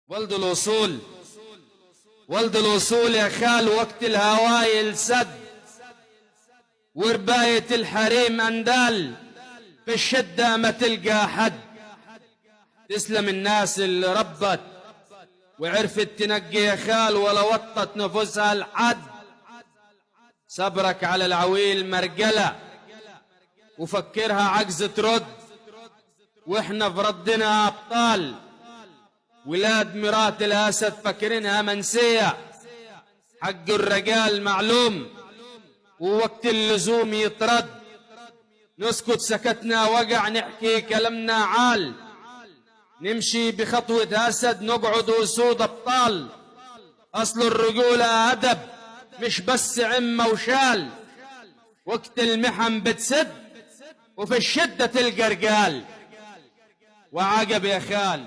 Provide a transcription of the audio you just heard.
ولد الوصول، ولد الوصول يا خال، وقت الهوايل سد ورباية الحريم أندال، في الشدة ما تلقى حد. تسلم الناس اللي ربت وعرفت تنقي يا خال ولا وطت نفوسها لحد. صبرك على العويل مرجلة وفكرها عجز ترد، واحنا في ردنا أبطال. ولاد مرات الأسد فاكرينها منسية، حق الرجال معلوم ووقت اللزوم يطرد. نسكت سكتنا وقع، نحكي كلامنا عال، نمشي بخطوة أسد نقعد أسود أبطال. أصل الرجولة أدب مش بس عمة وشال، وقت المحن بتسد وفي الشدة تلقى رجال. وعجب يا خال